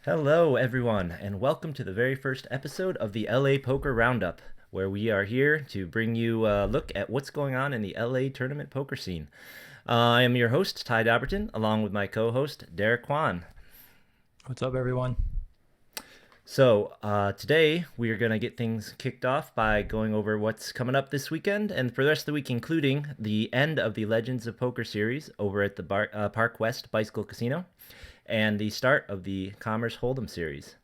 Hello, everyone, and welcome to the very first episode of the LA Poker Roundup, where we are here to bring you a look at what's going on in the LA tournament poker scene. I am your host, Ty Dobbertin, along with my co host, Derek Kwan. What's up, everyone? Today we are going to get things kicked off by going over what's coming up this weekend and for the rest of the week, including the end of the Legends of Poker series over at the Park West Bicycle Casino and the start of the Commerce Hold'em series.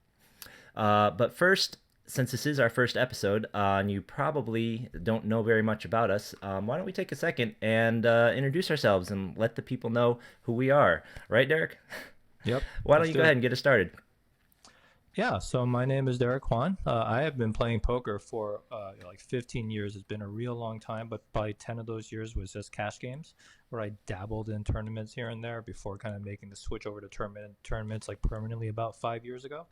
But first, since this is our first episode, and you probably don't know very much about us, why don't we take a second and introduce ourselves and let the people know who we are? Right, Derek? Yep, Why don't let's you go do ahead it. and get us started? Yeah, so my name is Derek Kwan. I have been playing poker for like 15 years. It's been a real long time, but probably 10 of those years was just cash games, where I dabbled in tournaments here and there before kind of making the switch over to tournaments like permanently about 5 years ago.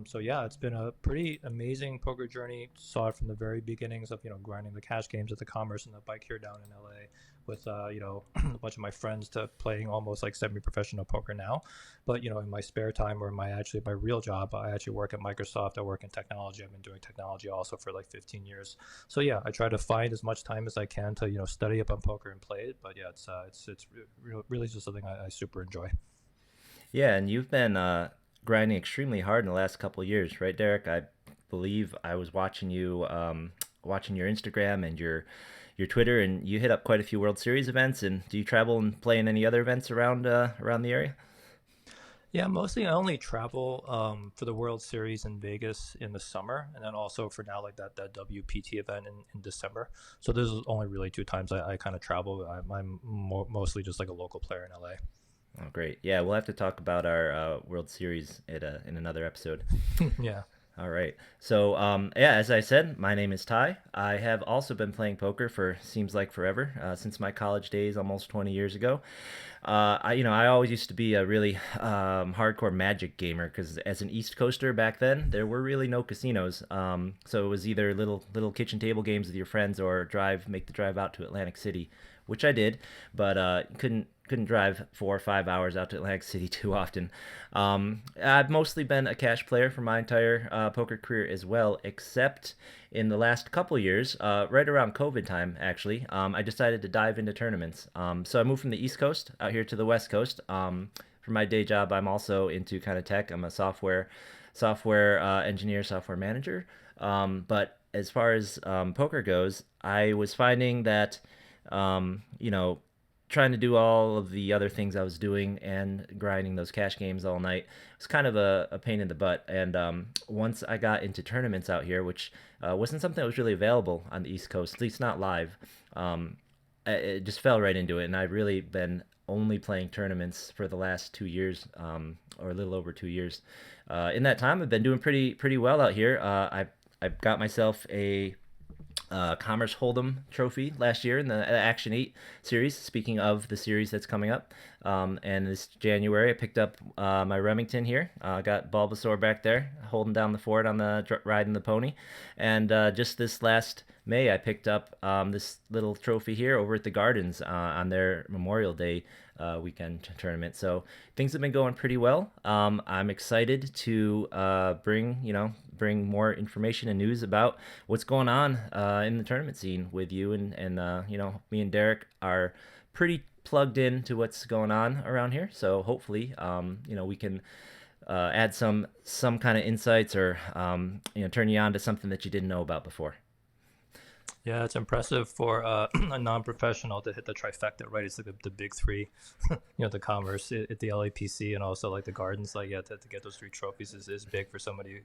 So yeah, it's been a pretty amazing poker journey. Saw it from the very beginnings of grinding the cash games at the Commerce and the bike here down in LA with a bunch of my friends to playing almost like semi-professional poker now. But in my spare time or my real job, I actually work at Microsoft. I work in technology. I've been doing technology also for like 15 years. So yeah, I try to find as much time as I can to study up on poker and play it. But yeah, it's really just something I super enjoy. Yeah, and you've been grinding extremely hard in the last couple of years, right, Derek? I believe I was watching you, watching your Instagram and your Twitter, and you hit up quite a few World Series events. And do you travel and play in any other events around the area? Yeah, mostly I only travel for the World Series in Vegas in the summer, and then also for now like that WPT event in December. So this is only really two times I kind of travel. I'm mostly just like a local player in LA. Oh, great. Yeah, we'll have to talk about our World Series in another episode. Yeah. All right. Yeah, as I said, my name is Ty. I have also been playing poker for seems like forever, since my college days, almost 20 years ago. I always used to be a really hardcore Magic gamer because as an East Coaster back then, there were really no casinos. So it was either little kitchen table games with your friends or make the drive out to Atlantic City, which I did, but couldn't drive 4 or 5 hours out to Atlantic City too often. I've mostly been a cash player for my entire poker career as well, except in the last couple years, right around COVID time, actually, I decided to dive into tournaments. So I moved from the East Coast out here to the West Coast. For my day job, I'm also into kind of tech. I'm a software engineer, software manager. But as far as poker goes, I was finding that trying to do all of the other things I was doing and grinding those cash games all night was kind of a pain in the butt. And once I got into tournaments out here, which wasn't something that was really available on the East Coast, at least not live, it just fell right into it. And I've really been only playing tournaments for the last 2 years, or a little over 2 years. In that time, I've been doing pretty well out here. I've got myself a Commerce Hold'em trophy last year in the Action 8 series. Speaking of the series that's coming up, and this January I picked up my Remington here. Got Bulbasaur back there holding down the fort on the riding the pony, and just this last May I picked up this little trophy here over at the Gardens on their Memorial Day weekend tournament. So things have been going pretty well. I'm excited to bring more information and news about what's going on in the tournament scene with you and me and Derek are pretty plugged in to what's going on around here. So hopefully we can add some kind of insights or turn you on to something that you didn't know about before. Yeah, it's impressive for a non-professional to hit the trifecta, right? It's like the big three, the Commerce at the LAPC and also like the Gardens. Like, yeah, to get those three trophies is big for somebody.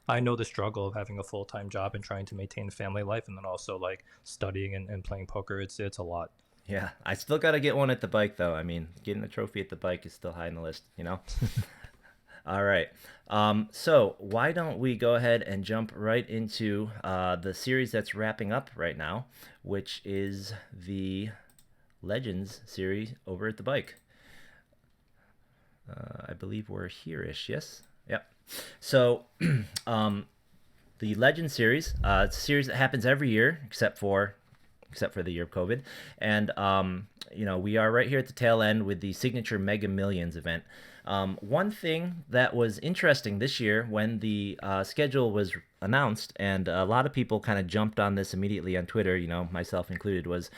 I know the struggle of having a full-time job and trying to maintain a family life, and then also like studying and playing poker. It's a lot. Yeah, I still got to get one at the bike though. I mean, getting a trophy at the bike is still high on the list. All right. So why don't we go ahead and jump right into the series that's wrapping up right now, which is the Legends series over at the bike. I believe we're here-ish. Yes. Yep. So the Legends series, it's a series that happens every year except for except for the year of COVID. And we are right here at the tail end with the signature Mega Millions event. One thing that was interesting this year when the schedule was announced, and a lot of people kind of jumped on this immediately on Twitter, myself included, was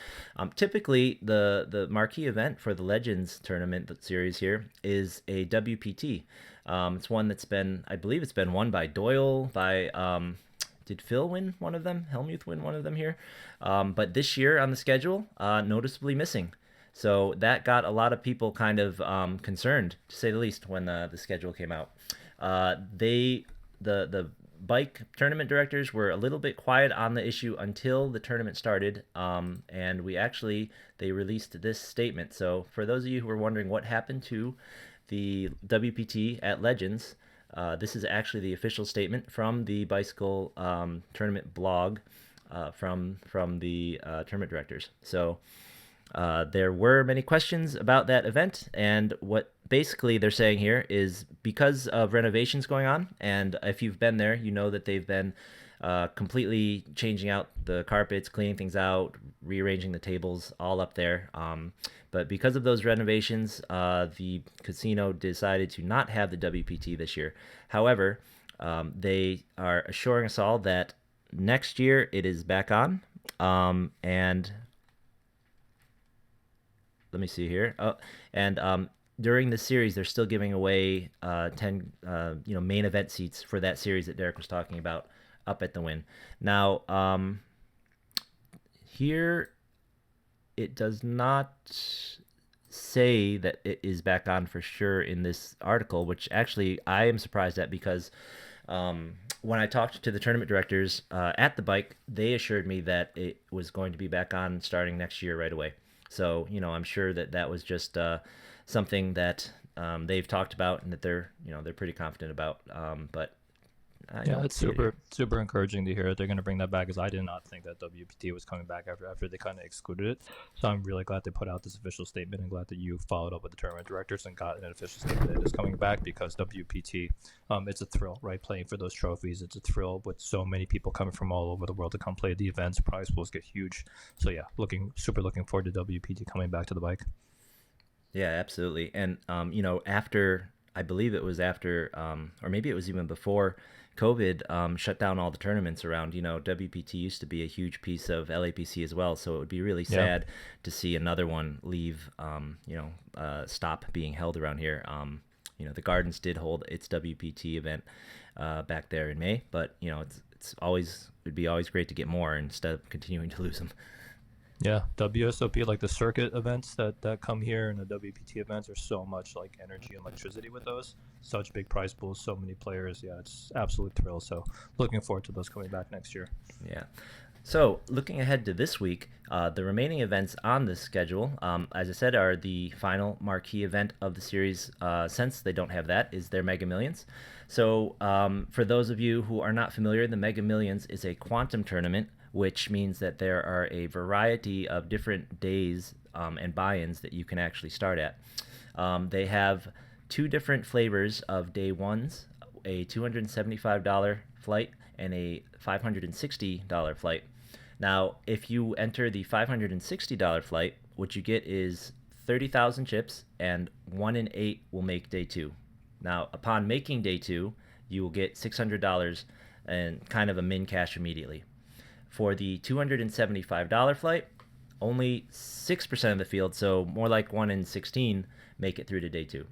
typically the marquee event for the Legends tournament series here is a WPT. It's one that's been, I believe it's been won by Doyle, by did Phil win one of them? Helmuth win one of them here? But this year on the schedule, noticeably missing. So that got a lot of people kind of concerned, to say the least, when the schedule came out. The bike tournament directors were a little bit quiet on the issue until the tournament started, and they released this statement. So for those of you who are wondering what happened to the WPT at Legends, this is actually the official statement from the bicycle tournament blog from the tournament directors. So there were many questions about that event, and what basically they're saying here is because of renovations going on, and if you've been there, you know that they've been completely changing out the carpets, cleaning things out, rearranging the tables, all up there. But because of those renovations, the casino decided to not have the WPT this year. However, they are assuring us all that next year it is back on, and let me see here. Oh, and during the series, they're still giving away 10 main event seats for that series that Derek was talking about up at the Wynn. Now, here it does not say that it is back on for sure in this article, which actually I am surprised at because when I talked to the tournament directors at the bike, they assured me that it was going to be back on starting next year right away. So, I'm sure that was just something that they've talked about and that they're pretty confident about. But yeah, it's super encouraging to hear they're going to bring that back, because I did not think that WPT was coming back after they kind of excluded it. So I'm really glad they put out this official statement, and glad that you followed up with the tournament directors and got an official statement that it is coming back, because WPT, it's a thrill, right? Playing for those trophies, it's a thrill with so many people coming from all over the world to come play the events. Prize pools get huge. So yeah, looking forward to WPT coming back to the bike. Yeah, absolutely. And after, I believe it was after, or maybe it was even before COVID shut down all the tournaments around. WPT used to be a huge piece of LAPC as well, so it would be really sad to see another one leave. Stop being held around here. The Gardens did hold its WPT event back there in May, but it'd be always great to get more instead of continuing to lose them. Yeah, WSOP, like the circuit events that come here, and the WPT events are so much like energy and electricity with those. Such big prize pools, so many players. Yeah, it's absolute thrill. So looking forward to those coming back next year. Yeah. So looking ahead to this week, the remaining events on this schedule, as I said, are the final marquee event of the series. Since they don't have that, is their Mega Millions. So for those of you who are not familiar, the Mega Millions is a quantum tournament, which means that there are a variety of different days and buy-ins that you can actually start at. They have two different flavors of day ones, a $275 flight and a $560 flight. Now, if you enter the $560 flight, what you get is 30,000 chips, and 1 in 8 will make day two. Now, upon making day two, you will get $600 and kind of a min cash immediately. For the $275 flight, only 6% of the field, so more like 1 in 16, make it through to day two.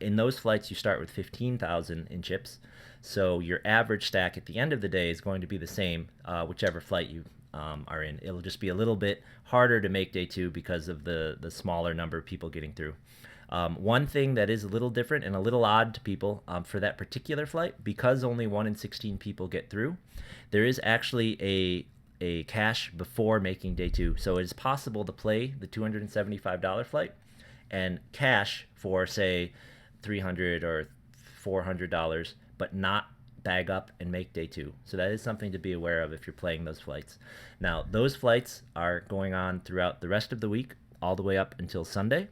In those flights, you start with 15,000 in chips, so your average stack at the end of the day is going to be the same, whichever flight you are in. It'll just be a little bit harder to make day two because of the smaller number of people getting through. One thing that is a little different and a little odd to people for that particular flight, because only 1 in 16 people get through, there is actually a cash before making day two. So it is possible to play the $275 flight and cash for, say, $300 or $400, but not bag up and make day two. So that is something to be aware of if you're playing those flights. Now, those flights are going on throughout the rest of the week, all the way up until Sunday.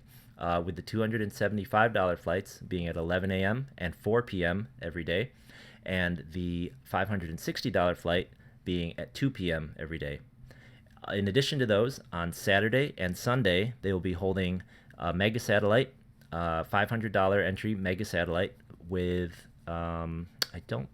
With the $275 flights being at 11 a.m. and 4 p.m. every day, and the $560 flight being at 2 p.m. every day. In addition to those, on Saturday and Sunday, they will be holding a Mega Satellite, $500 entry Mega Satellite with I don't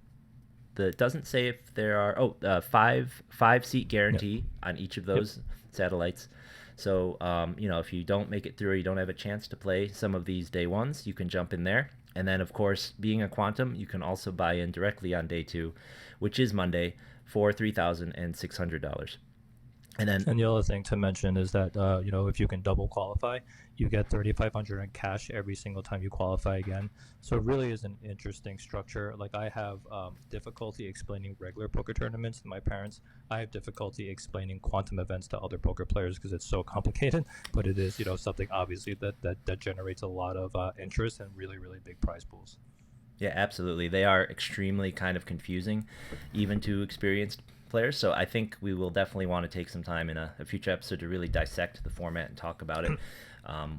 it doesn't say if there are five seat Yep. guarantee on each of Yep. those satellites. So if you don't make it through or you don't have a chance to play some of these day ones, you can jump in there. And then of course, being a quantum, you can also buy in directly on day two, which is Monday, for $3,600. And then And the other thing to mention is that if you can double qualify, you get 3,500 in cash every single time you qualify again. So it really is an interesting structure. Like I have difficulty explaining regular poker tournaments to my parents. I have difficulty explaining quantum events to other poker players because it's so complicated. But it is something obviously that generates a lot of interest and really really big prize pools. yeah, absolutely. They are extremely kind of confusing, even to experienced players. So I think we will definitely want to take some time in a future episode to really dissect the format and talk about it,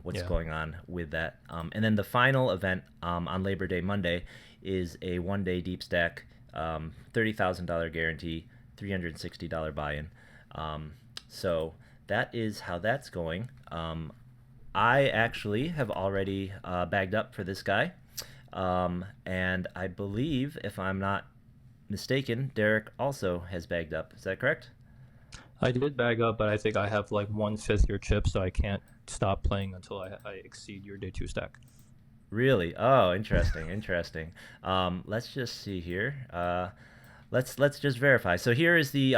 what's Yeah. going on with that. And then the final event on Labor Day Monday is a 1 day deep stack, $30,000 guarantee, $360 buy-in. So that is how that's going. I actually have already bagged up for this guy. And I believe, if I'm not mistaken, Derek also has bagged up. Is that correct? I did bag up, but I think I have like 1/5 your chip, so I can't stop playing until I exceed your day two stack. Really? Oh, interesting, interesting. Let's just see here. Let's just verify. So here is the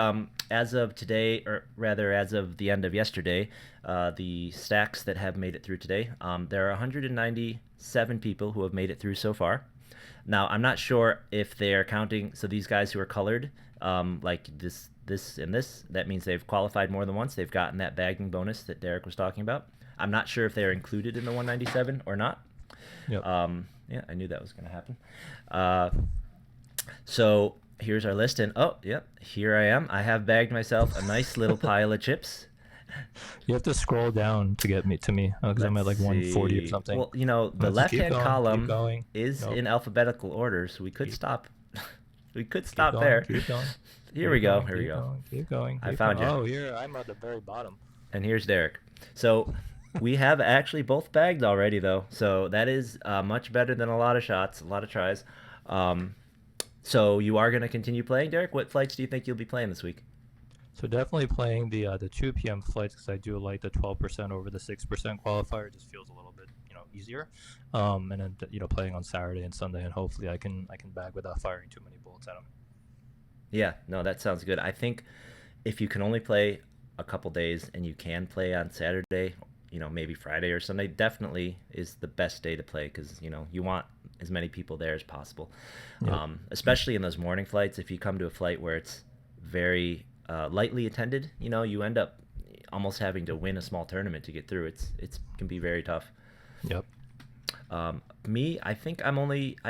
as of today, or rather as of the end of yesterday, the stacks that have made it through today. There are 197 people who have made it through so far. Now I'm not sure if they are counting. So these guys who are colored, like this, and this, that means they've qualified more than once. They've gotten that bagging bonus that Derek was talking about. I'm not sure if they are included in the 197 or not. Yep. Yeah, I knew that was going to happen. Uh, so here's our list, and oh, yep, here I am. I have bagged myself a nice little pile of chips. You have to scroll down to get me to me because I'm Let's at like 140 or see. something. Well, the Let's keep left-hand going. Keep column going. is Nope. in alphabetical order, so we could Keep stop. We could keep stop going. there. Keep going. Here we Keep go. going. Here we Keep go. going. Keep going. I Keep found going. you. Oh, here I'm at the very bottom. And here's Derek. So we have actually both bagged already, though. So that is much better than a lot of shots, a lot of tries. Um, so you are going to continue playing, Derek? What flights do you think you'll be playing this week? So definitely playing the 2 p.m. flights because I do like the 12% over the 6% qualifier. It just feels a little bit easier. And then playing on Saturday and Sunday, and hopefully I can bag without firing too many bullets at them. Yeah, no, that sounds good. I think if you can only play a couple days and you can play on Saturday, maybe Friday or Sunday, definitely is the best day to play because, you want as many people there as possible. Yep. Especially in those morning flights, if you come to a flight where it's very lightly attended, you end up almost having to win a small tournament to get through. It's can be very tough. Yep. Me, I think I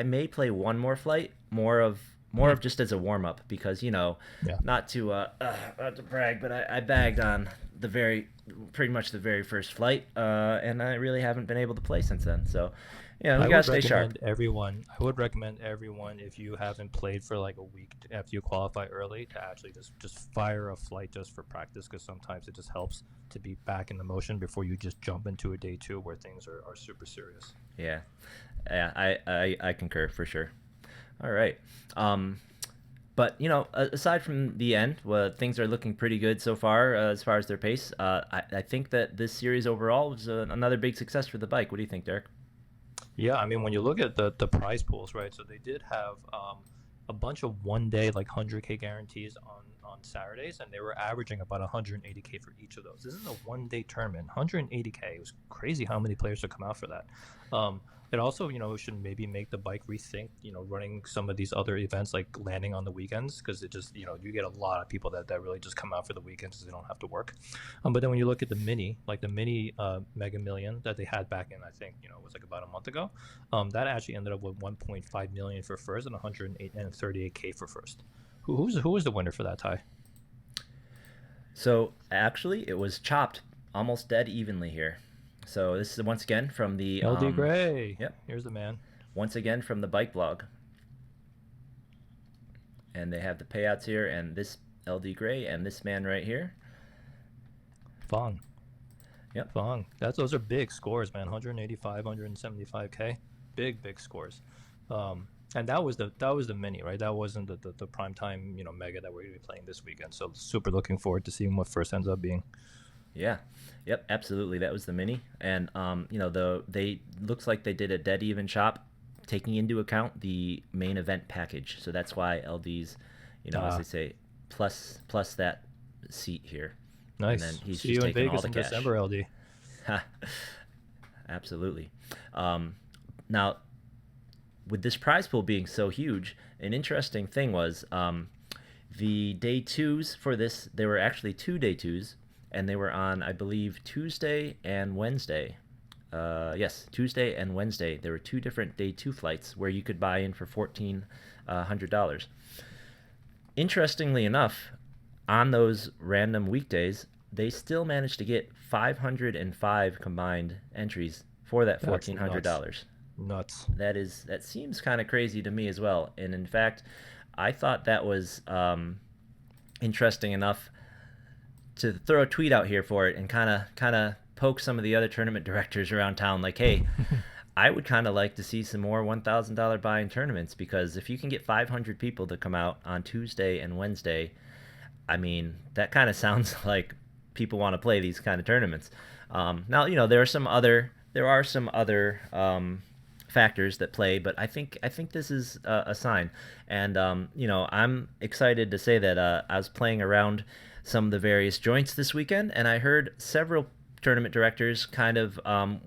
may play one more flight, more of just as a warm up because Yeah. not to brag, but I bagged on pretty much the very first flight, and I really haven't been able to play since then. So, we I gotta would stay sharp. recommend everyone. I would recommend everyone if you haven't played for like a week after you qualify early to actually just fire a flight just for practice because sometimes it just helps to be back in the motion before you just jump into a day two where things are super serious. Yeah, yeah, I concur for sure. All right. Um, but aside from the end, well, things are looking pretty good so far as their pace. I think that this series overall was another big success for the bike. What do you think, Derek? Yeah, I mean, when you look at the prize pools, right? So they did have a bunch of 1 day like 100K guarantees on Saturdays, and they were averaging about 180K for each of those. This is a 1 day tournament, 180K. It was crazy how many players would come out for that. It also, should maybe make the bike rethink, running some of these other events like landing on the weekends because it just, you get a lot of people that really just come out for the weekends because they don't have to work. But then when you look at the mini, like the mini Mega Million that they had back in, I think, it was like about a month ago, that actually ended up with 1.5 million for first and 138K for first. Who was the winner for that tie? So actually, it was chopped almost dead evenly here. So this is once again from the LD Gray. yep, Here's the man. once again from the bike blog, and they have the payouts here, and this LD Gray and this man right here. Fun. Yep. Fun. Those are big scores, man. 185, 175K. Big scores. And that was the mini, right? That wasn't the prime time, mega that we're gonna be playing this weekend. So super looking forward to seeing what first ends up being. Yeah. Yep. Absolutely. That was the mini, and they looks like they did a dead even chop, taking into account the main event package. So that's why LD's, as they Ah, say, plus that seat here, and then nice. he's See just you in taking all Vegas the in cash. December, LD. Absolutely. Um, Now, with this prize pool being so huge, an interesting thing was the day twos for this. There were actually 2 day twos, and they were on, I believe, Tuesday and Wednesday. Yes, Tuesday and Wednesday. There were two different day two flights where you could buy in for $1,400. Interestingly enough, on those random weekdays, they still managed to get 505 combined entries for that That's nuts. $1,400. Nuts. That seems kind of crazy to me as well. And in fact, I thought that was interesting enough to throw a tweet out here for it and kind of poke some of the other tournament directors around town, like, hey, I would kind of like to see some more $1,000 buy-in tournaments, because if you can get 500 people to come out on Tuesday and Wednesday, I mean, that kind of sounds like people want to play these kind of tournaments. Now, there are some other factors that play, but I think this is a sign, and I'm excited to say that I was playing around some of the various joints this weekend, and I heard several tournament directors kind of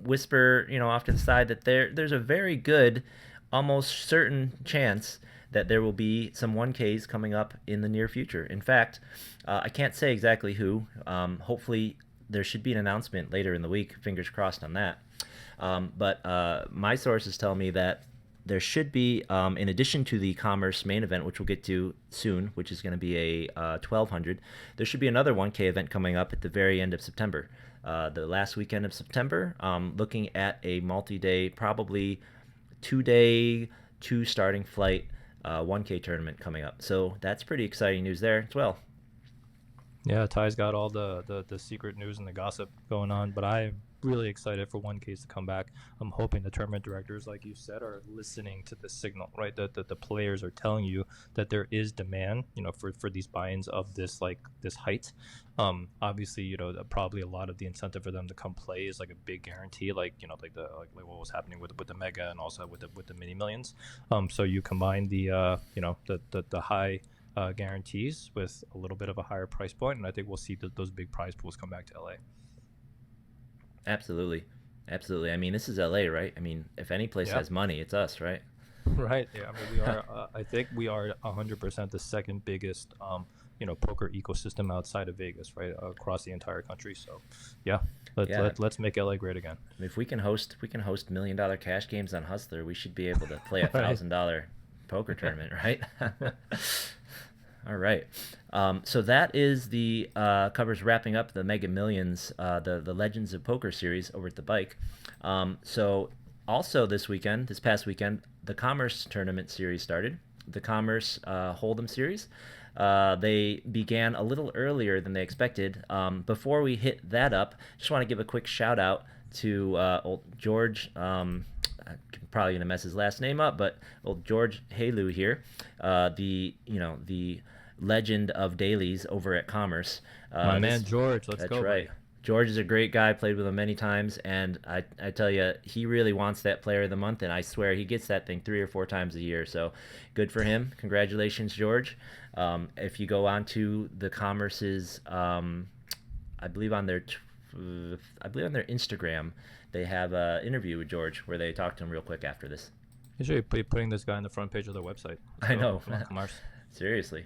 whisper, off to the side, that there's a very good, almost certain chance that there will be some 1Ks coming up in the near future. In fact, I can't say exactly who. Hopefully, there should be an announcement later in the week. Fingers crossed on that. But my sources tell me that there should be, in addition to the Commerce main event, which we'll get to soon, which is going to be a 1200, there should be another 1K event coming up at the very end of September. The last weekend of September, looking at a multi day, probably 2 day, two starting flight 1K tournament coming up. So that's pretty exciting news there as well. Yeah, Ty's got all the secret news and the gossip going on, but I'm really excited for one case to come back. I'm hoping the tournament directors, like you said, are listening to the signal, right? That the players are telling you that there is demand, for these buy-ins of this height. Obviously, probably a lot of the incentive for them to come play is like a big guarantee, like what was happening with the mega and also with the mini millions. So you combine the high guarantees with a little bit of a higher price point, and I think we'll see those big prize pools come back to LA. Absolutely. Absolutely. I mean, this is LA, right? I mean, if any place Yeah, has money, it's us, right? right. Yeah, I mean, we are. I think we are 100% the second biggest, poker ecosystem outside of Vegas, right, across the entire country. So, yeah, Yeah. let's make LA great again. If we can host $1 million cash games on Hustler, we should be able to play a Right. $1,000 poker tournament, right? All right. So that is the covers wrapping up the Mega Millions, the Legends of Poker series over at the Bike. So also this past weekend, the Commerce Tournament series started. The Commerce Hold'em series. They began a little earlier than they expected. Before we hit that up, just want to give a quick shout out to old George. I'm probably gonna mess his last name up, but old George Halu here, the legend of dailies over at Commerce. My man This George, let's That's go, right. buddy. George is a great guy. Played with him many times, and I tell you, he really wants that Player of the Month, and I swear he gets that thing 3 or 4 times a year. So good for him. Congratulations, George. If you go on to the Commerce's, I believe on their, I believe on their Instagram, they have an interview with George where they talk to him real quick after this. You should be putting this guy on the front page of their website. Let's I go. know. Come on, Kamars. Seriously.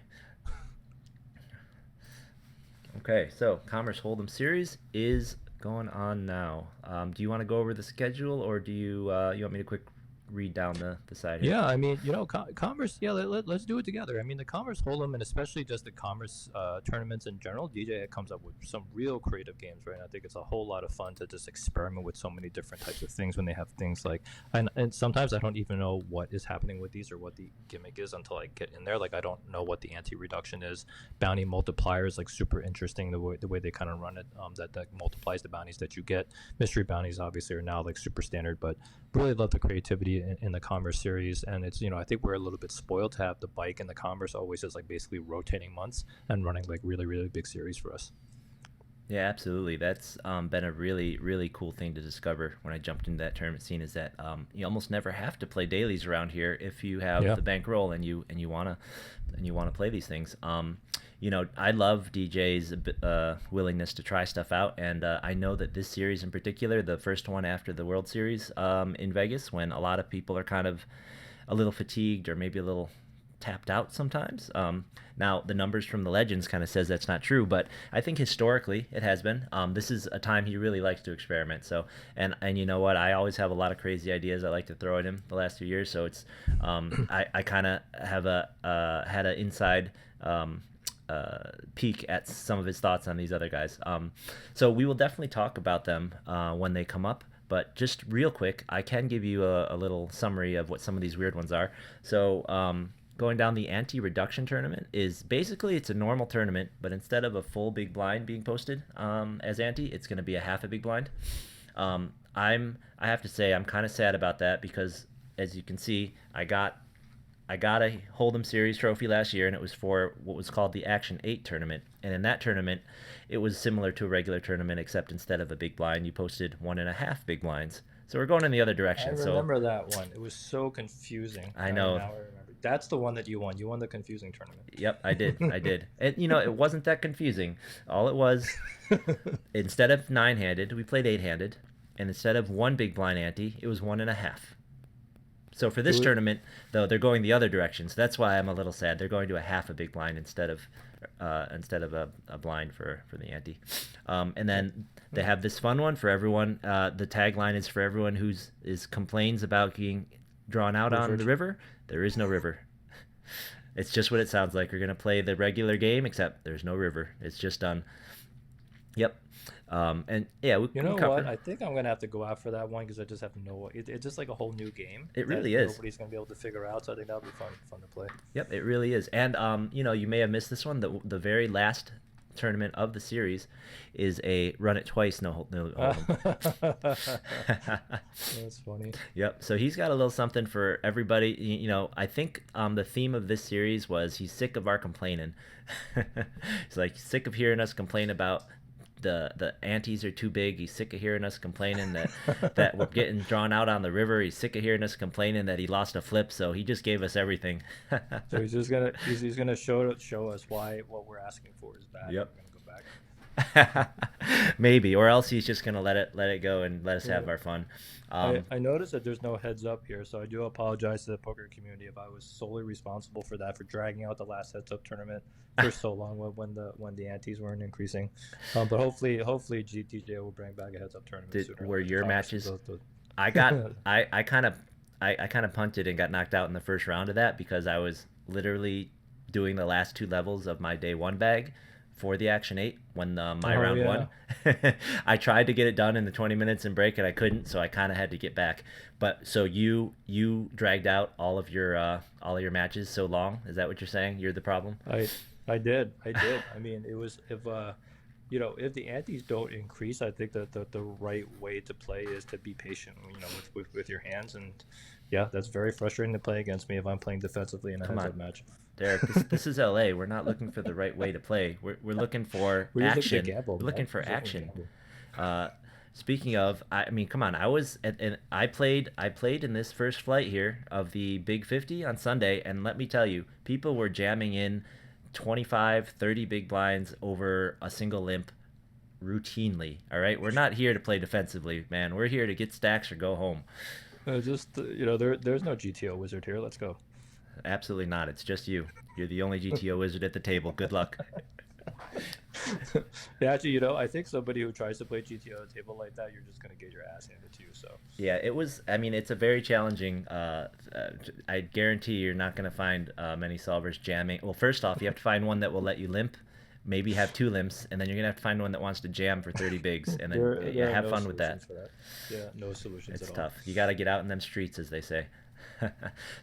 Okay, so Commerce Hold'em series is going on now. Do you want to go over the schedule, or do you want me to quick read down the side here. Yeah, I mean, Commerce. Yeah, let's do it together. I mean, the Commerce Hold'em, and especially just the Commerce tournaments in general. DJ comes up with some real creative games, right? And I think it's a whole lot of fun to just experiment with so many different types of things when they have things like, and sometimes I don't even know what is happening with these or what the gimmick is until I get in there. Like I don't know what the anti-reduction is. Bounty multipliers, like super interesting the way they kind of run it. That multiplies the bounties that you get. Mystery bounties obviously are now like super standard, but really love the creativity in the Commerce series. And it's, I think we're a little bit spoiled to have the bike and the Commerce always as like basically rotating months and running like really, really big series for us. Yeah, absolutely. That's been a really, really cool thing to discover when I jumped into that tournament scene. Is that you almost never have to play dailies around here if you have Yeah. the bankroll and you wanna play these things. I love DJ's willingness to try stuff out, and I know that this series in particular, the first one after the World Series in Vegas, when a lot of people are kind of a little fatigued or maybe a little tapped out sometimes. Now the numbers from the legends kind of says that's not true, but I think historically it has been. This is a time he really likes to experiment. So, and you know what? I always have a lot of crazy ideas I like to throw at him the last few years. So it's I kind of have had an inside. Peek at some of his thoughts on these other guys. So we will definitely talk about them when they come up. But just real quick, I can give you a little summary of what some of these weird ones are. So going down the anti-reduction tournament is basically it's a normal tournament, but instead of a full big blind being posted as anti, it's going to be a half a big blind. I have to say I'm kind of sad about that because as you can see, I got a Hold'em Series trophy last year, and it was for what was called the Action 8 tournament. And in that tournament, it was similar to a regular tournament, except instead of a big blind, you posted 1.5 big blinds. So we're going in the other I direction. So remember that one. It was so confusing. I Now, know. now I remember. That's the one that you won. You won the confusing tournament. Yep, I did. I did. And, it wasn't that confusing. All it was, instead of 9-handed, we played 8-handed. And instead of one big blind ante, it was 1.5. So for It this was, tournament, though, they're going the other direction. So that's why I'm a little sad. They're going to a half a big blind instead of a blind for the ante. And then they have this fun one for everyone. The tagline is for everyone is complains about being drawn out on the river. There is no river. It's just what it sounds like. We're gonna play the regular game, except there's no river. It's just done. Yep. And yeah, You we know what? covered. I think I'm gonna have to go out for that one because I just have no. It's just like a whole new game It that really is. nobody's gonna be able to figure out. So I think that'll be fun to play. Yep, it really is. And you may have missed this one. The very last tournament of the series is a run it twice, no hold'em. That's funny. Yep. So he's got a little something for everybody. I think the theme of this series was he's sick of our complaining. He's like sick of hearing us complain about the antes are too big. He's sick of hearing us complaining that we're getting drawn out on the river. He's sick of hearing us complaining that he lost a flip. So he just gave us everything. So he's gonna show us why what we're asking for is bad. Yep. We're gonna go back. Maybe, or else he's just gonna let it go and let us have Yeah. our fun. I noticed that there's no heads up here, so I do apologize to the poker community if I was solely responsible for that, for dragging out the last heads up tournament for so long when the antes weren't increasing. But hopefully GTJ will bring back a heads up tournament sooner. Were your Thomas matches? goes to- I got I kind of I kind of punted and got knocked out in the first round of that because I was literally doing the last two levels of my day one bag for the Action 8 when my round yeah. one. I tried to get it done in the 20 minutes and break and I couldn't, so I kind of had to get back. But so you dragged out all of your matches so long. Is that what you're saying? You're the problem? I did. I mean, it was if the antes don't increase, I think that the right way to play is to be patient, with your hands. And yeah, that's very frustrating to play against me if I'm playing defensively in a Come heads-up on, match. Derek. This is LA. We're not looking for the right way to play. We're looking for We're just looking action. to gamble, We're man. looking for We're just looking to action. gamble. Speaking of, I mean, come on. And I played in this first flight here of the Big 50 on Sunday, and let me tell you, people were jamming in 25, 30 big blinds over a single limp routinely. All right, we're not here to play defensively, man. We're here to get stacks or go home. There's no GTO wizard here. Let's go. Absolutely not. It's just you. You're the only GTO wizard at the table. Good luck. Yeah, actually, I think somebody who tries to play GTA on a table like that, you're just gonna get your ass handed to you. So, Yeah, it was. I mean, it's a very challenging. I guarantee you're not going to find many solvers jamming. Well, first off, you have to find one that will let you limp, maybe have two limps, and then you're going to have to find one that wants to jam for 30 bigs, and then yeah, there are have no fun with that. solutions for that. Yeah, no solutions It's at all. tough. You got to get out in them streets, as they say.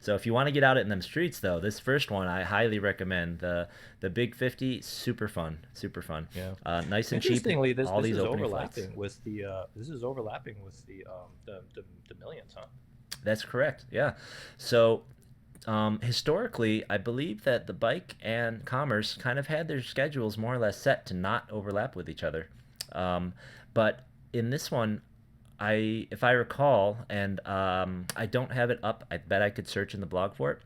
So if you want to get out in them streets, though, this first one I highly recommend. The Big 50, super fun, super fun. Yeah. Nice and cheap. Interestingly, All this these is opening flights. overlapping with the the millions, huh? That's correct. Yeah. So historically, I believe that the bike and commerce kind of had their schedules more or less set to not overlap with each other. But in this one, if I recall, and I don't have it up, I bet I could search in the blog for it.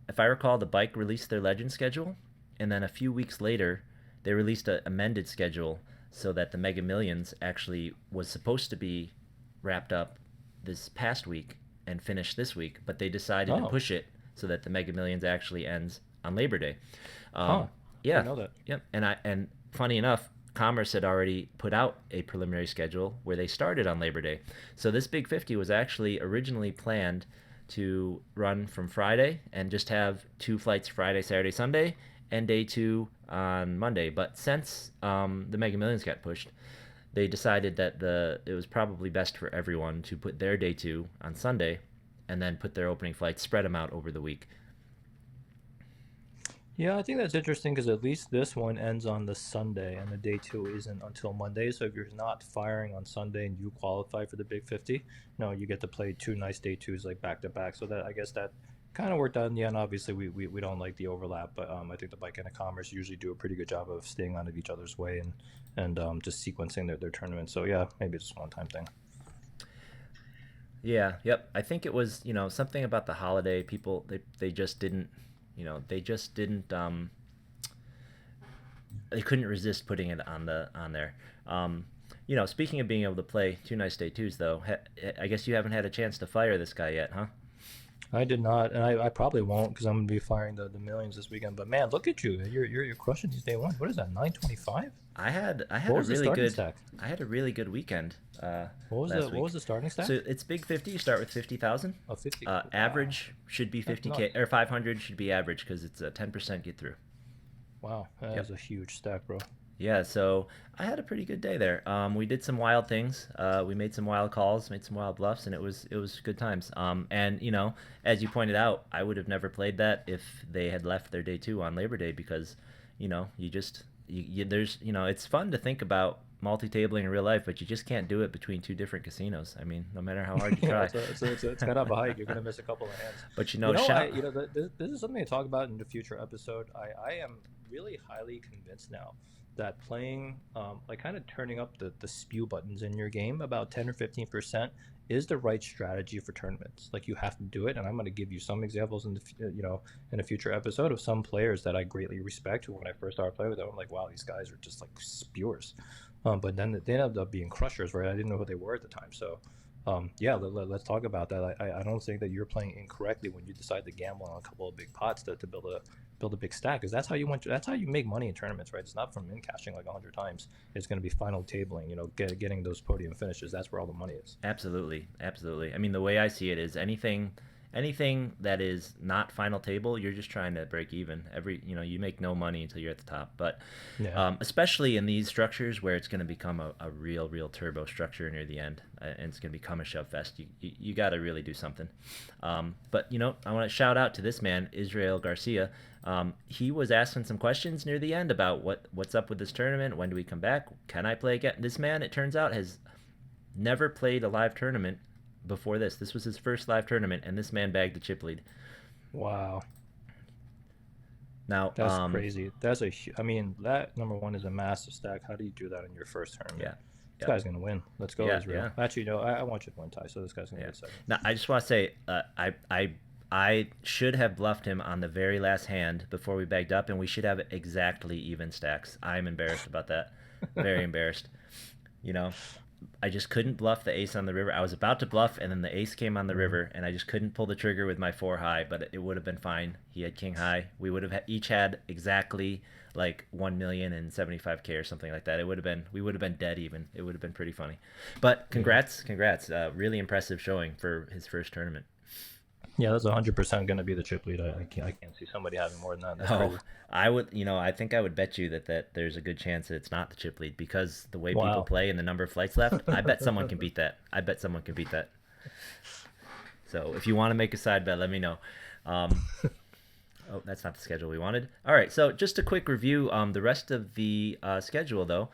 If I recall, the bike released their legend schedule, and then a few weeks later, they released an amended schedule so that the Mega Millions actually was supposed to be wrapped up this past week and finished this week, but they decided to Oh, push it so that the Mega Millions actually ends on Labor Day. huh. Um, I didn't yeah, know that. yep. And funny enough, Commerce had already put out a preliminary schedule where they started on Labor Day. So this Big 50 was actually originally planned to run from Friday and just have two flights Friday, Saturday, Sunday, and day two on Monday. But since the Mega Millions got pushed, they decided that it was probably best for everyone to put their day two on Sunday and then put their opening flights, spread them out over the week. Yeah, I think that's interesting because at least this one ends on the Sunday and the day two isn't until Monday. So if you're not firing on Sunday and you qualify for the Big 50, no, you get to play two nice day twos like back to back. So that I guess that kind of worked out in the end. Obviously, we don't like the overlap, but I think the bike and the commerce usually do a pretty good job of staying out of each other's way and just sequencing their tournaments. So yeah, maybe it's just one time thing. Yeah, yep. I think it was, something about the holiday. People, they just didn't, they just didn't, they couldn't resist putting it on there. Speaking of being able to play two nice day twos, though, I guess you haven't had a chance to fire this guy yet, huh? I did not, and I probably won't because I'm gonna be firing the millions this weekend. But man, look at you! You're crushing these day ones. What is that? 925? I had What a was the really starting good stack? I had a really good weekend What last was week. the starting So stack? it's Big 50. You start with 50,000. Oh, 50. Wow, Average should be that's 50K, nuts. or 500 should be average because it's a 10% get through. Wow, that Yep. is a huge stack, bro. Yeah, so I had a pretty good day there. We did some wild things. We made some wild calls, made some wild bluffs, and it was good times. And as you pointed out, I would have never played that if they had left their day two on Labor Day because, you just there's it's fun to think about multi-tabling in real life, but you just can't do it between two different casinos. I mean, no matter how hard you Yeah, try. it's kind of a hike. You're gonna miss a couple of hands. But I shout. this is something to talk about in the future episode. I am really highly convinced now that playing like kind of turning up the spew buttons in your game about 10 or 15% is the right strategy for tournaments. Like you have to do it, and I'm going to give you some examples in in a future episode of some players that I greatly respect. Who when I first started playing with them, I'm like, wow, these guys are just like spewers. But then they ended up being crushers, right? I didn't know who they were at the time, so yeah, us talk about that. I don't think that you're playing incorrectly when you decide to gamble on a couple of big pots to build a big stack, because that's how you make money in tournaments, right? It's not from in cashing like 100 times. It's going to be final tabling, getting those podium finishes. That's where all the money is. Absolutely, absolutely. I mean, the way I see it is anything that is not final table, you're just trying to break even. You make no money until you're at the top. But Yeah. especially in these structures where it's going to become a real turbo structure near the end, and it's going to become a shove fest. You got to really do something. But I want to shout out to this man, Israel Garcia. He was asking some questions near the end about what's up with this tournament. When do we come back? Can I play again? This man, it turns out, has never played a live tournament before this. This was his first live tournament, and this man bagged the chip lead. Wow. Now, That's crazy. I mean, that number one is a massive stack. How do you do that in your first tournament? yeah, This yeah, guy's gonna win. Let's go, yeah, Israel. yeah, Actually, no, I want you to win, Ty. So this guy's gonna yeah. get second. Now, I just want to say, I should have bluffed him on the very last hand before we bagged up, and we should have exactly even stacks. I'm embarrassed about that. Very embarrassed. You know. I just couldn't bluff the ace on the river. I was about to bluff, and then the ace came on the Mm. river, and I just couldn't pull the trigger with my four high. But it would have been fine. He had king high. We would have each had exactly like 1,075,000 or something like that. It would have been we would have been dead even. It would have been pretty funny. But Yeah. congrats! Really impressive showing for his first tournament. Yeah, that's 100% going to be the chip lead. I can't see somebody having more than that. That's Oh, crazy. I would, I think I would bet you that there's a good chance that it's not the chip lead because the way people Wow. play and the number of flights left, I bet someone can beat that. I bet someone can beat that. So if you want to make a side bet, let me know. Um, oh, that's not the schedule we wanted. All right, so just a quick review. The rest of the schedule, though.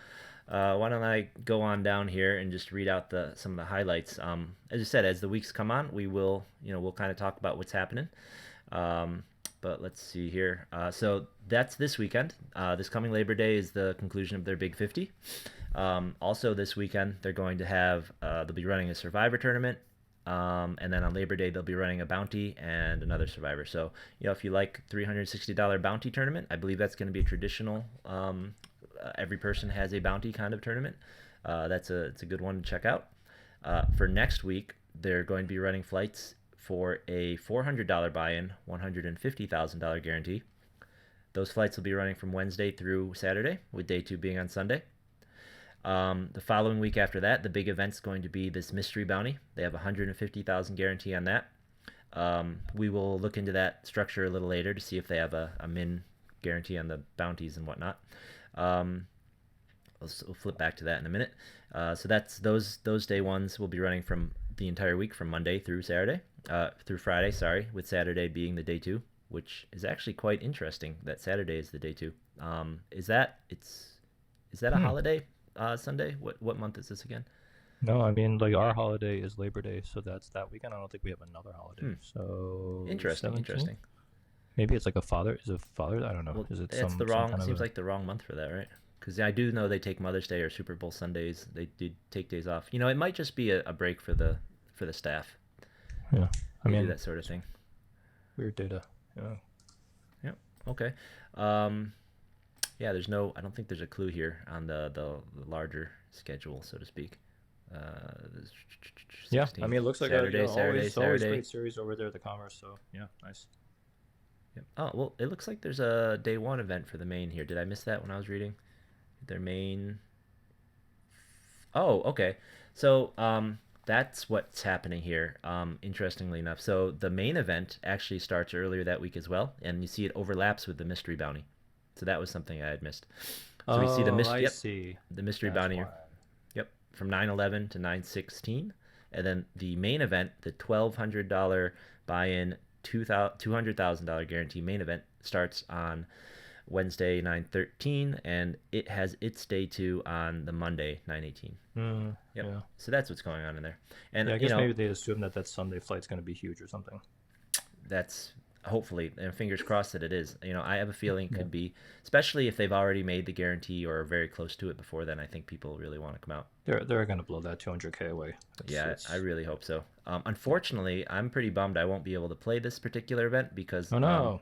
Why don't I go on down here and just read out some of the highlights? As I said, as the weeks come on, we'll kind of talk about what's happening. Um, but let's see here. So that's this weekend. This coming Labor Day is the conclusion of their Big 50. Also, this weekend they're going to have they'll be running a Survivor tournament, and then on Labor Day they'll be running a bounty and another Survivor. So if you like $360 bounty tournament, I believe that's going to be a traditional. Every person has a bounty kind of tournament. It's a good one to check out. For next week, they're going to be running flights for a $400 buy-in, $150,000 guarantee. Those flights will be running from Wednesday through Saturday, with day 2 being on Sunday. The following week after that, the big event's going to be this mystery bounty. They have a $150,000 guarantee on that. We will look into that structure a little later to see if they have a min guarantee on the bounties and whatnot. We'll flip back to that in a minute. So that's those day ones will be running from the entire week from Monday through Friday, sorry, with Saturday being the day 2, which is actually quite interesting that Saturday is the day 2. Is that a Hmm. holiday Sunday? What month is this again? No, I mean, like our holiday is Labor Day, so that's that weekend. I don't think we have another Hmm. holiday. So Interesting, 17th? interesting. Maybe it's like a father. Is it father? I don't know. Well, Is it it's the some wrong. kind of Seems a? like the wrong month for that, right? Because I do know they take Mother's Day or Super Bowl Sundays. They do take days off. It might just be a break for the staff. Yeah. I They do mean, that sort of thing. weird data. Yeah. Yep. Okay. Um, yeah. I don't think there's a clue here on the larger schedule, so to speak. Uh, Yeah. I 16th mean, it looks like a Saturday, Saturday, always Saturday. great series over there at the Commerce. So yeah, nice. Yep. Oh well, it looks like there's a day 1 event for the main here. Did I miss that when I was reading their main? Oh, okay. So that's what's happening here. Interestingly enough, so the main event actually starts earlier that week as well, and you see it overlaps with the mystery bounty. So that was something I had missed. So we see Oh, I Yep, see. the mystery That's bounty. why. Yep, from 9/11 to 9/16, and then the main event, the $1,200 buy-in, $200,000 guarantee main event starts on Wednesday 9/13, and it has its day 2 on the Monday 9/18. Yep. Yeah. So that's what's going on in there, and Yeah, I guess maybe they assume that that Sunday flight's going to be huge or something. that's hopefully, and fingers crossed that it is. I have a feeling it Yeah. could be, especially if they've already made the guarantee or are very close to it before then. I think people really want to come out. They're going to blow that 200K away. Yeah, I It's really hope so. Unfortunately, I'm pretty bummed I won't be able to play this particular event because Oh no.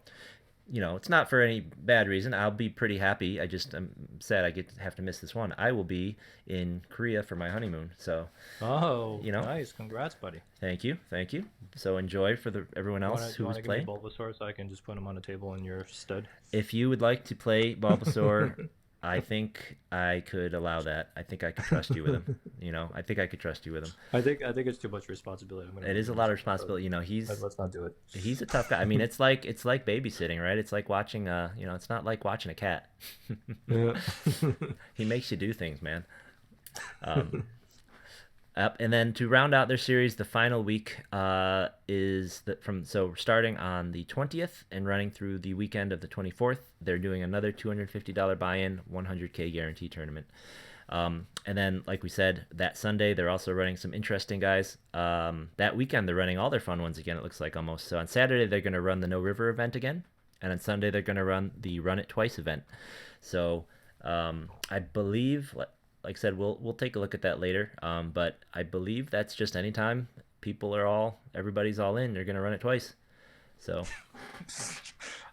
it's not for any bad reason. I'll be pretty happy. I'm sad I have to miss this one. I will be in Korea for my honeymoon. So, Oh, you know, nice. Congrats, buddy. thank you. So enjoy for everyone You else want who's to give me playing. Bulbasaur so I can just put him on a table in your stead? If you would like to play Bulbasaur, I think I could allow that. I think I could trust you with him. I think I could trust you with him. I think it's too much responsibility. I'm gonna It is leave a him lot of aside, responsibility. let's not do it. He's a tough guy. I mean, it's like babysitting, right? It's like watching it's not like watching a cat. Yeah. He makes you do things, man. Um, and then to round out their series, the final week is starting on the 20th and running through the weekend of the 24th. They're doing another $250 buy-in, 100K guarantee tournament. And then, like we said, that Sunday they're also running some interesting guys. That weekend they're running all their fun ones again. It looks like almost. So on Saturday they're going to run the No River event again, and on Sunday they're going to run the Run It Twice event. So I believe, like I said, we'll take a look at that later. But I believe that's just anytime everybody's all in, they're going to run it twice. So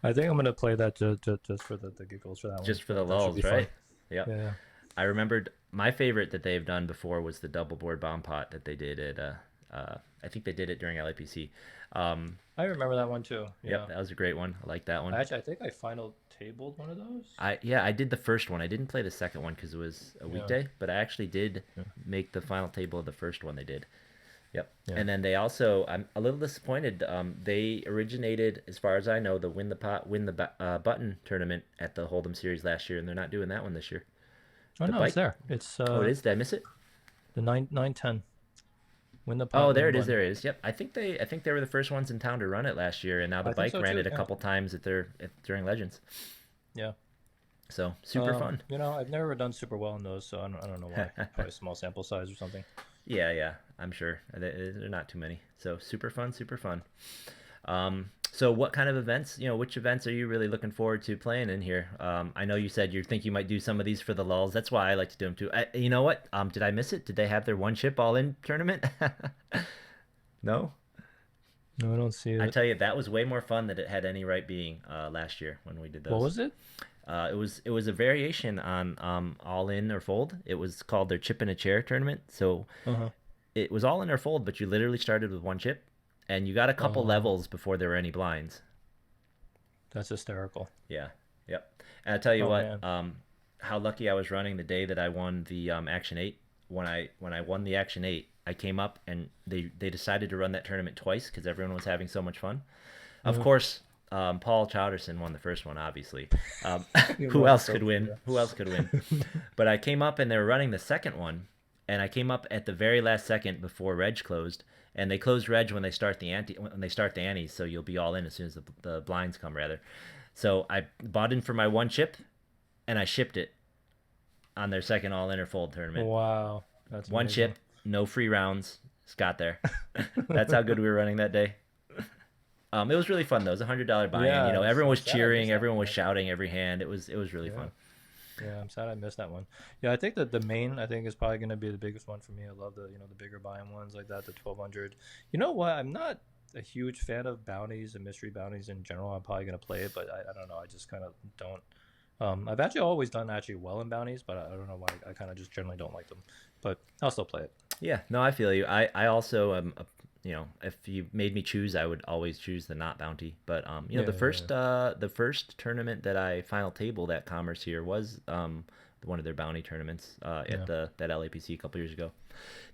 I think I'm gonna play that just for the giggles for that one. just for the That should be lulls, fun. right? Yep. Yeah. I remembered My favorite that they've done before was the double board bomb pot that they did at I think they did it during LAPC. Um, I remember that one too. yep, Yeah. that was a great one. I like that one. I think I final tabled one of those. I did the first one. I didn't play the second one because it was a Yeah. weekday, but I actually did Yeah. make the final table of the first one they did. Yep. Yeah. And then they also, I'm a little disappointed. They originated, as far as I know, the win the pot, win the button tournament at the Hold'em series last year, and they're not doing that one this year. Oh The no, it's bike. there. It's Oh, it is. Did I miss it? the 910. Win the Oh, pot, win there the it is. button. There it is. Yep. I think they were the first ones in town to run it last year, and now the I think bike so ran too. it a Yeah. couple times during Legends. Yeah. So super fun. I've never done super well in those, so I don't know why. Probably small sample size or something. Yeah, yeah, I'm sure. They're not too many. So super fun, super fun. So what kind of events, which events are you really looking forward to playing in here? I know you said you think you might do some of these for the lulls. That's why I like to do them too. You know what? Did I miss it? Did they have their one chip all in tournament? No? No, I don't see I it. tell you, that was way more fun than it had any right being last year when we did What those. was it? It was a variation on all in or fold. It was called their chip in a chair tournament. So Uh-huh. it was all in or fold, but you literally started with one chip, and you got a couple Oh, levels before there were any blinds. that's hysterical. Yeah, yep. And I tell you Oh what, man. how lucky I was running the day that I won the Action Eight. When I won the Action Eight, I came up and they decided to run that tournament twice because everyone was having so much fun. Of Uh, course, Paul Chowderson won the first one, obviously. Um, you who won the else could trophy, win? Who else could win? yeah. But I came up and they were running the second one, and I came up at the very last second before Reg closed, and they close Reg when they start the antes, so you'll be all in as soon as the blinds come rather. So I bought in for my one chip, and I shipped it on their second all in or fold tournament. Wow, that's One amazing. chip, no free rounds. Just got there. That's how good we were running that day. It was really fun though. It was $100 buy-in. Yeah, Everyone I'm was sad I cheering, missed that everyone one was actually. shouting every hand. It was really Yeah. fun. Yeah, I'm sad I missed that one. Yeah, I think that the main I think is probably going to be the biggest one for me. I love the bigger buy-in ones like that, the 1200. You know what? I'm not a huge fan of bounties and mystery bounties in general. I'm probably going to play it, but I don't know. I just kind of don't. I've actually always done actually well in bounties, but I don't know why. I kind of just generally don't like them. But I'll still play it. Yeah, no, I feel you. I also am, if you made me choose, I would always choose the not bounty. But Yeah, yeah, the first tournament that I final tabled at Commerce here was one of their bounty tournaments at yeah, the that LAPC a couple years ago.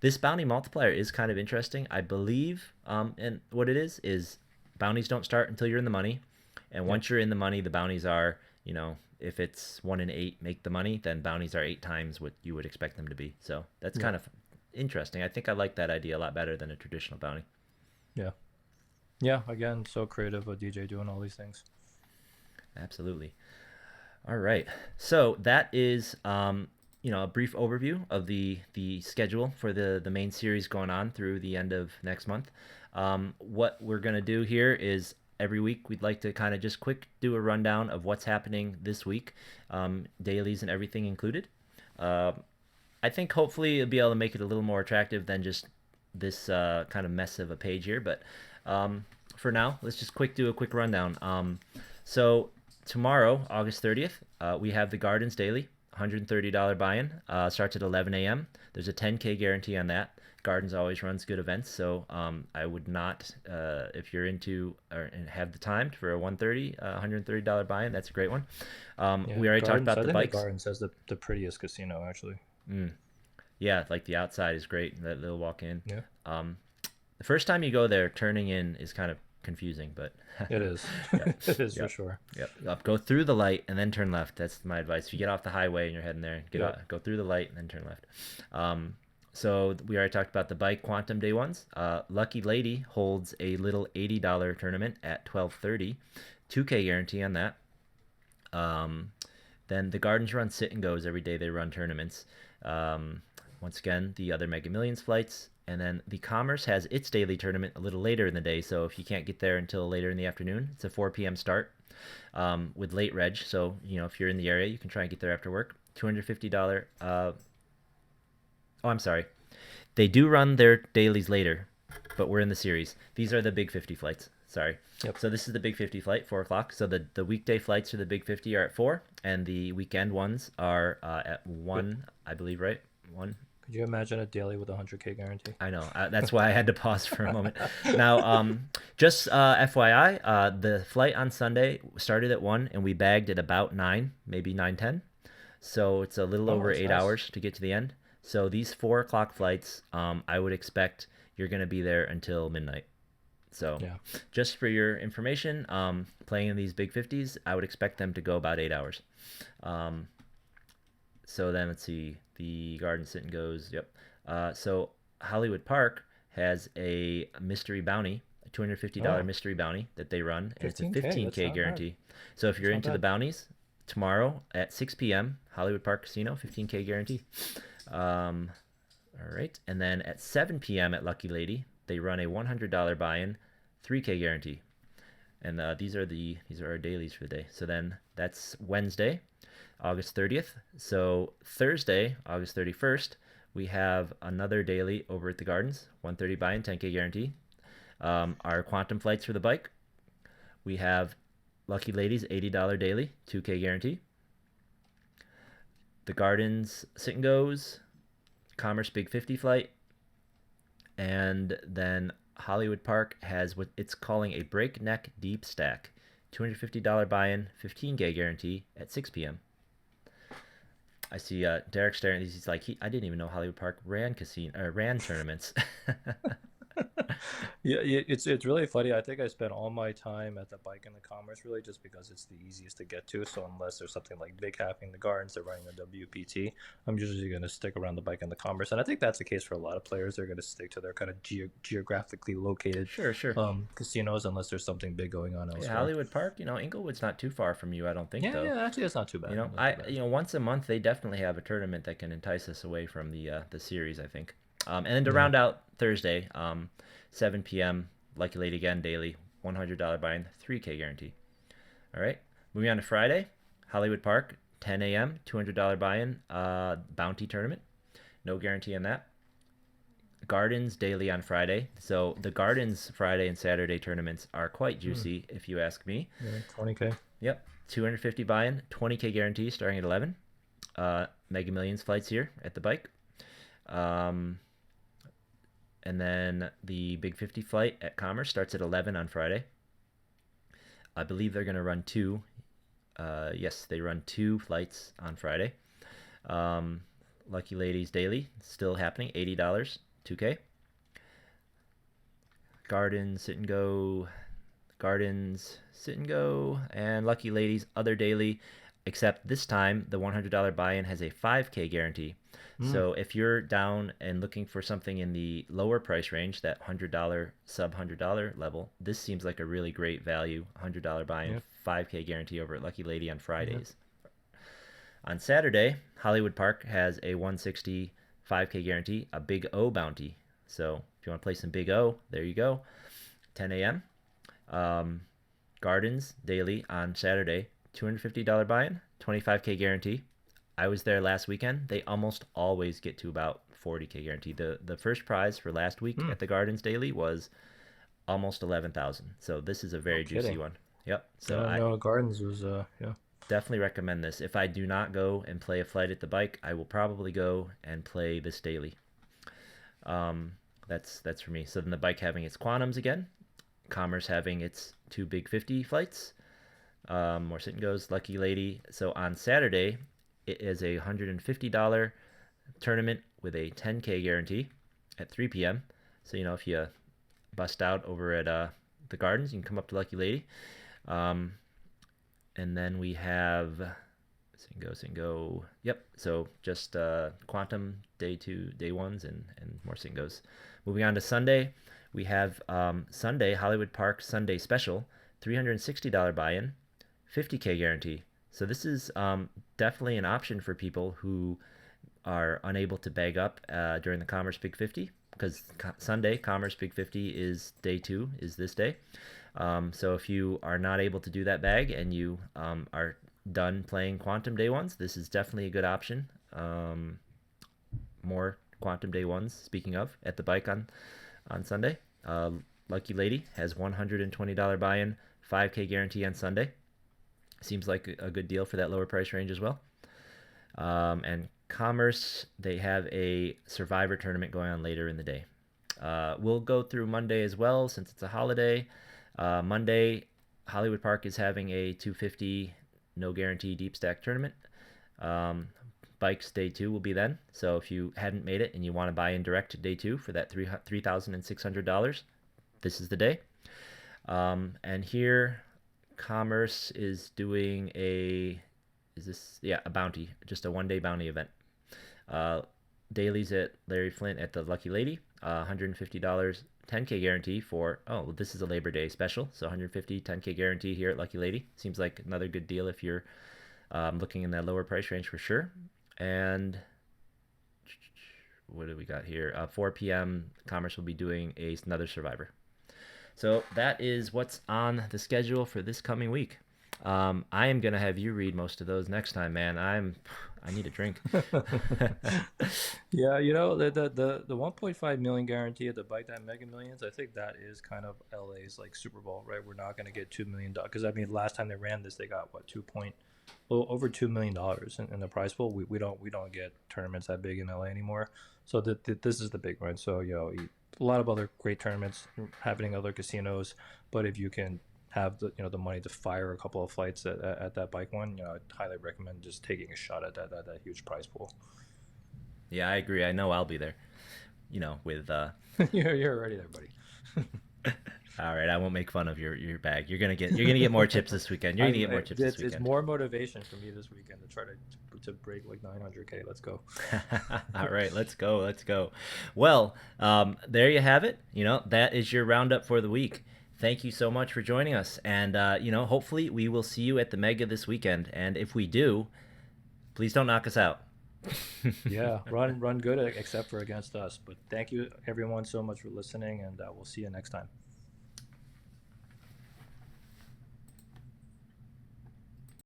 This bounty multiplier is kind of interesting. I believe, and what it is bounties don't start until you're in the money, and yeah, once you're in the money, the bounties are, if it's 1 in 8 make the money, then bounties are 8 times what you would expect them to be. So that's yeah, kind of interesting. I think I like that idea a lot better than a traditional bounty. yeah, yeah. Again, so creative with DJ doing all these things. Absolutely. All right. So that is a brief overview of the schedule for the main series going on through the end of next month. What we're gonna do here is every week we'd like to kind of just quick do a rundown of what's happening this week, dailies and everything included. Uh, I think hopefully it'll be able to make it a little more attractive than just this kind of mess of a page here. But for now, let's just do a quick rundown. So tomorrow, August 30th, we have the Gardens Daily, $130 buy-in. Starts at 11 a.m. There's a 10K guarantee on that. Gardens always runs good events, so I would not, if you're into or and have the time for a $130 buy-in, that's a great one. Yeah, We already talked Gardens. about I the think the bikes. Gardens has the prettiest casino actually. Mm. Yeah, like the outside is great. That little walk in. Yeah, Um, the first time you go there, turning in is kind of confusing, but it is. yeah, It is for yep, sure. yep. Go through the light and then turn left. That's my advice. If you get off the highway and you're heading there, Yep. go through the light and then turn left. So we already talked about the bike quantum day ones. Lucky Lady holds a little $80 tournament at 12:30, 2K guarantee on that. Um, then the Gardens run sit and goes every day. They run tournaments. Um, Once again, the other Mega Millions flights. And then the Commerce has its daily tournament a little later in the day. So if you can't get there until later in the afternoon, it's a 4 p.m. start with late reg. So, if you're in the area, you can try and get there after work. $250. Oh, I'm sorry. They do run their dailies later, but we're in the series. These are the Big 50 flights. Sorry. Yep. So this is the Big 50 flight, 4 o'clock. So the weekday flights for the Big 50 are at 4, and the weekend ones are at Yep. 1, I believe, right? One. Could you imagine a daily with a 100K guarantee? I know. That's why I had to pause for a moment. Now, just FYI, the flight on Sunday started at 1 and we bagged at about 9, maybe 9:10. So it's a little Oh, over that's 8 hours nice. to get to the end. So these 4 o'clock flights, I would expect you're going to be there until midnight. So Yeah. just for your information, playing in these big 50s, I would expect them to go about 8 hours. Um, so then let's see. The garden sit and goes. Yep. So Hollywood Park has a mystery bounty, a $250 Oh, mystery bounty that they run, and it's a 15K. That's 15K not bad. guarantee. So if you're That's not into the bad. bounties, tomorrow at 6 p.m., Hollywood Park Casino, 15K guarantee. Um, all right. And then at 7 p.m. at Lucky Lady, they run a $100 buy-in, 3K guarantee. And these are our dailies for the day. So then that's Wednesday, August 30th. So Thursday, August 31st, we have another daily over at the Gardens, 130 buy-in, 10K guarantee. Our quantum flights for the bike, we have Lucky Ladies $80 daily, 2K guarantee. The Gardens sit and goes, Commerce Big 50 flight, and then Hollywood Park has what it's calling a breakneck deep stack, $250 buy-in, 15K guarantee at 6 p.m. I see Derek staring at these. He's like, I didn't even know Hollywood Park ran tournaments. Yeah, it's really funny. I think I spent all my time at the Bike and the Commerce really just because it's the easiest to get to. So unless there's something like big happening in the gardens, they're running a WPT. I'm usually going to stick around the Bike and the Commerce, and I think that's the case for a lot of players. They're going to stick to their kind of geographically located Sure, sure. casinos unless there's something big going on Yeah, elsewhere. Hollywood Park. Inglewood's not too far from you. I don't think Yeah, though. yeah, actually, that's not too bad. Not too bad. Once a month they definitely have a tournament that can entice us away from the series. I think. And then to Yeah. round out Thursday, 7 p.m. Lucky Lady again daily, $100 buy-in, 3K guarantee. All right. Moving on to Friday, Hollywood Park, 10 a.m., $200 buy-in, bounty tournament. No guarantee on that. Gardens daily on Friday. So the Gardens Friday and Saturday tournaments are quite Mm, juicy, if you ask me. yeah, 20K. Yep, 250 buy-in, 20K guarantee starting at 11. Mega Millions flights here at the bike. Um, and then the Big 50 flight at Commerce starts at 11 on Friday. I believe they're going to run two. Yes, they run two flights on Friday. Um, Lucky Ladies Daily still happening, $80, 2K. Gardens Sit and Go, Gardens Sit and Go, and Lucky Ladies Other Daily. Except this time, the $100 buy-in has a 5K guarantee. Mm, So if you're down and looking for something in the lower price range, that $100 sub $100 level, this seems like a really great value. $100 buy-in, yep. 5K guarantee over at Lucky Lady on Yep. Fridays. On Saturday, Hollywood Park has a 160 5K guarantee, a Big O bounty. So if you want to play some Big O, there you go. 10 a.m. Um, Gardens daily on Saturday, $250 buy-in, 25K guarantee. I was there last weekend. They almost always get to about 40K guarantee. The first prize for last week Mm, at the Gardens daily was almost 11,000. So this is a no very juicy kidding. one. Yep. So Yeah, I no, Gardens was yeah. definitely recommend this. If I do not go and play a flight at the bike, I will probably go and play this daily. Um, that's for me. So then the bike having its quantums again, Commerce having its two big 50 flights. More sit and goes, Lucky Lady. So on Saturday, it is a $150 tournament with a 10K guarantee at 3 p.m. So if you bust out over at the Gardens, you can come up to Lucky Lady. Um, and then we have sit and go. Yep. So just quantum day two, day ones, and more sit and goes. Moving on to Sunday, we have Sunday Hollywood Park Sunday Special, $360 buy-in, 50K guarantee. So this is definitely an option for people who are unable to bag up during the Commerce Big 50 because Sunday Commerce Big 50 is day two, is this day. So if you are not able to do that bag and you are done playing Quantum Day ones, this is definitely a good option. More Quantum Day ones, speaking of, at the bike on Sunday. Lucky Lady has $120 buy-in, 5K guarantee on Sunday. Seems like a good deal for that lower price range as well. And Commerce, they have a Survivor tournament going on later in the day. We'll go through Monday as well since it's a holiday. Monday, Hollywood Park is having a 250 no guarantee deep stack tournament. Um, Bikes day two will be then. So if you hadn't made it and you want to buy in direct to day two for that $3,600, this is the day. And here, Commerce is doing a a bounty, just a 1 day bounty event. Uh, Dailies at Larry Flint at the Lucky Lady, $150 10K guarantee for, oh, well, this is a Labor Day special, so 150 10K guarantee here at Lucky Lady. Seems like another good deal if you're looking in that lower price range for sure. And what do we got here? 4 p.m. Commerce will be doing another Survivor. So that is what's on the schedule for this coming week. I am gonna have you read most of those next time, man. I need a drink. Yeah, you know, the 1.5 million guarantee at the Bite That Mega Millions, I think that is kind of LA's like Super Bowl, right? We're not going to get $2 million because I mean, last time they ran this, they got what, over $2 million in the prize pool. We don't get tournaments that big in LA anymore. So this is the big one. So a lot of other great tournaments happening in other casinos, but if you can have the money to fire a couple of flights at that bike one, I'd highly recommend just taking a shot at that huge prize pool. Yeah, I agree. I know I'll be there. With You're already there, buddy. all right, I won't make fun of your bag. You're gonna get more chips this weekend. You're gonna get more chips this It's weekend. more motivation for me this weekend to try to break like 900K. Let's go. All right, let's go. Let's go. Well, there you have it. That is your roundup for the week. Thank you so much for joining us. And, hopefully we will see you at the Mega this weekend. And if we do, please don't knock us out. Yeah, run good except for against us. But thank you everyone so much for listening, and we'll see you next time.